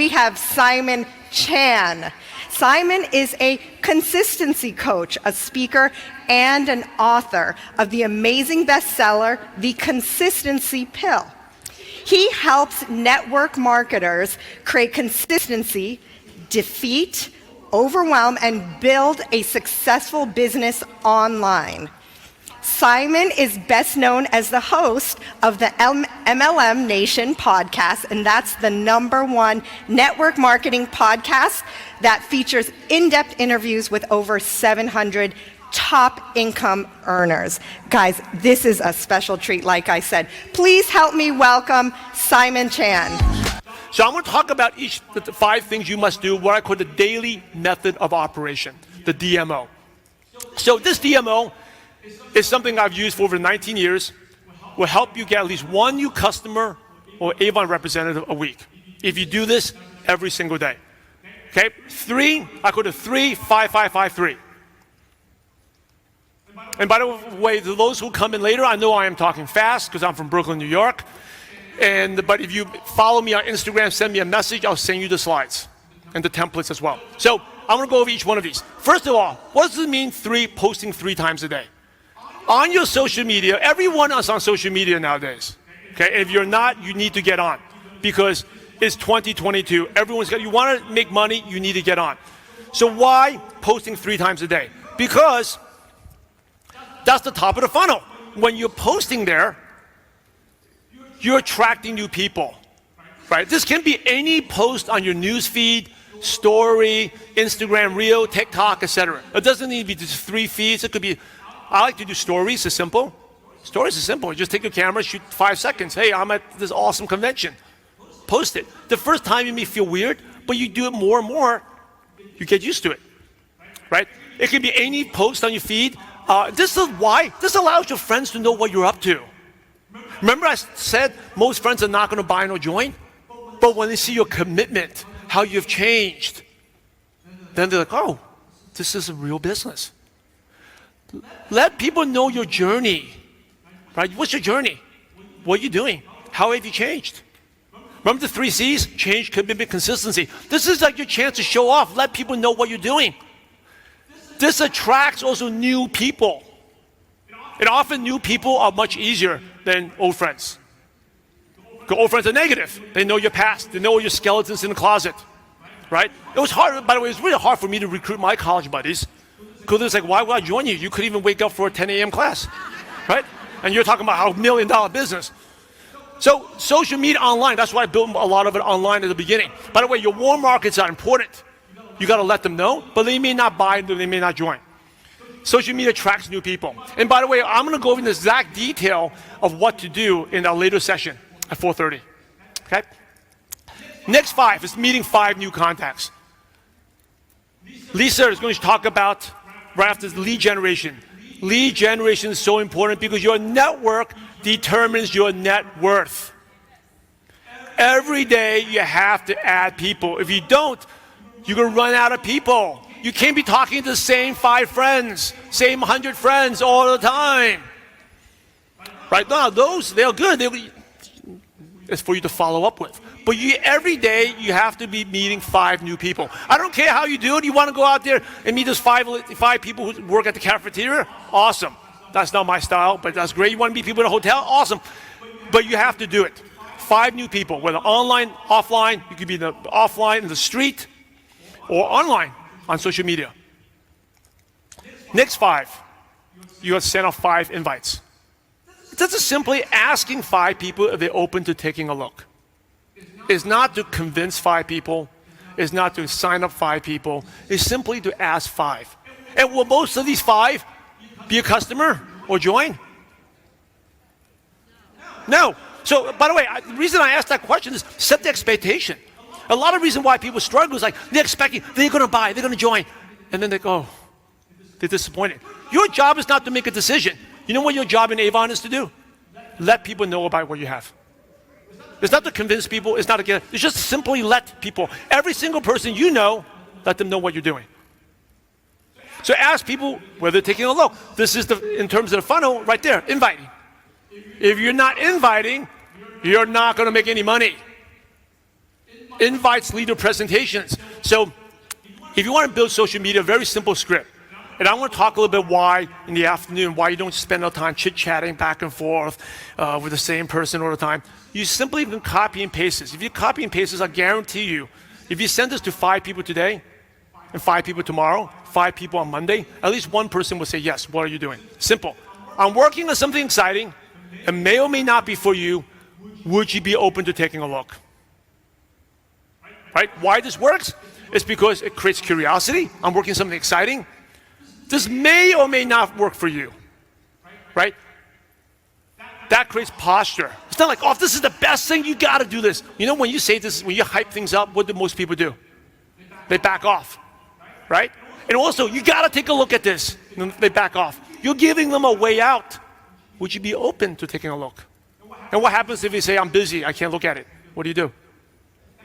we have Simon Chan. Simon is a consistency coach, a speaker, and an author of the amazing bestseller, The Consistency Pill. He helps network marketers create consistency, defeat, overwhelm, and build a successful business online. Simon is best known as the host of the MLM Nation podcast, and that's the #1 network marketing podcast that features in-depth interviews with over 700 top income earners. Guys, this is a special treat, like I said. Please help me welcome Simon Chan. So I'm going to talk about each of the 5 things you must do, what I call the daily method of operation, the DMO. So this DMO is something I've used for over 19 years, will help you get at least 1 new customer or Avon representative a week, if you do this every single day. Okay, 3, I call it 3-5-5-5-3. And by the way, to those who come in later, I know I am talking fast because I'm from Brooklyn, New York. But if you follow me on Instagram, send me a message, I'll send you the slides and the templates as well. So I'm going to go over each one of these. First of all, what does it mean posting 3 times a day? On your social media, everyone is on social media nowadays. Okay, if you're not, you need to get on because it's 2022. You want to make money, you need to get on. So why posting 3 times a day? Because that's the top of the funnel. When you're posting there, you're attracting new people, right? This can be any post on your news feed, story, Instagram Reel, TikTok, etc. It doesn't need to be just 3 feeds. It could be, I like to do stories. It's simple. Stories is simple. You just take your camera, shoot 5 seconds. Hey, I'm at this awesome convention. Post it. The first time you may feel weird, but you do it more and more, you get used to it, right? It can be any post on your feed. This is why. This allows your friends to know what you're up to. Remember I said most friends are not going to buy nor join? But when they see your commitment, how you've changed, then they're like, oh, this is a real business. Let people know your journey, right? What's your journey? What are you doing? How have you changed? Remember the 3 C's? Change, commitment, consistency. This is like your chance to show off. Let people know what you're doing. This attracts also new people. And often new people are much easier than old friends. Because old friends are negative. They know your past. They know your skeletons in the closet, right? It was hard, by the way, it was really hard for me to recruit my college buddies. Because it was like, why would I join you? You couldn't even wake up for a 10 a.m. class, right? And you're talking about how $1 million business. So social media online, that's why I built a lot of it online at the beginning. By the way, your warm markets are important. You got to let them know, but they may not buy, they may not join. Social media attracts new people. And by the way, I'm going to go over the exact detail of what to do in our later session at 4:30. Okay? Next 5 is meeting 5 new contacts. Lisa is going to talk about right after lead generation. Lead generation is so important because your network determines your net worth. Every day you have to add people. If you don't, you're going to run out of people. You can't be talking to the same 5 friends, same 100 friends all the time. Right now, those, they're good. It's for you to follow up with. But every day, you have to be meeting 5 new people. I don't care how you do it. You want to go out there and meet those 5 people who work at the cafeteria? Awesome. That's not my style, but that's great. You want to meet people in a hotel? Awesome. But you have to do it. 5 new people, whether online, offline. You could be offline in the street or online on social media. Next 5, you have to send out 5 invites. This is simply asking 5 people if they're open to taking a look. It's not to convince 5 people. It's not to sign up 5 people. It's simply to ask 5. And will most of these 5 be a customer or join? No. So, by the way, the reason I asked that question is set the expectation. A lot of reason why people struggle is like they're expecting, they're going to buy, they're going to join. And then they go, they're disappointed. Your job is not to make a decision. You know what your job in Avon is to do? Let people know about what you have. It's not to convince people, it's not to get, it's just simply let people, every single person you know, let them know what you're doing. So ask people whether they're taking a look. This is in terms of the funnel right there, inviting. If you're not inviting, you're not going to make any money. Invites lead to presentations. So if you want to build social media, a very simple script. And I want to talk a little bit why in the afternoon, why you don't spend all the time chit-chatting back and forth with the same person all the time. You simply can copy and paste this. If you copy and paste this, I guarantee you, if you send this to 5 people today and 5 people tomorrow, 5 people on Monday, at least one person will say, yes, what are you doing? Simple. I'm working on something exciting. It may or may not be for you. Would you be open to taking a look? Right? Why this works? It's because it creates curiosity. I'm working on something exciting. This may or may not work for you, right? That creates posture. It's not like, oh, if this is the best thing, you got to do this. You know, when you say this, when you hype things up, what do most people do? They back off, right? And also, you got to take a look at this. And they back off. You're giving them a way out. Would you be open to taking a look? And what happens if you say, I'm busy, I can't look at it? What do?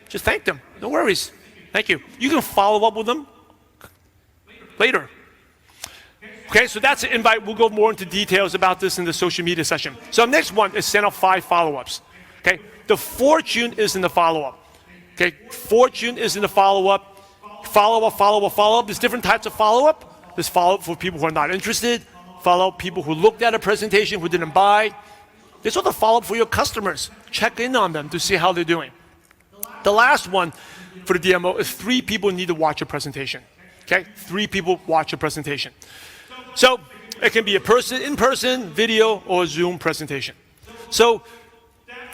Just thank them. No worries. Thank you. You can follow up with them later. Okay, so that's an invite. We'll go more into details about this in the social media session. So next one is send out 5 follow-ups. Okay, the fortune is in the follow-up. Okay, fortune is in the follow-up. Follow-up. There's different types of follow-up. There's follow-up for people who are not interested. Follow-up people who looked at a presentation who didn't buy. There's also follow-up for your customers. Check in on them to see how they're doing. The last one for the DMO is 3 people need to watch a presentation. Okay, 3 people watch a presentation. So it can be a person, in-person, video, or a Zoom presentation. So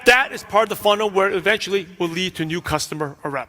that is part of the funnel where eventually will lead to new customer or rep.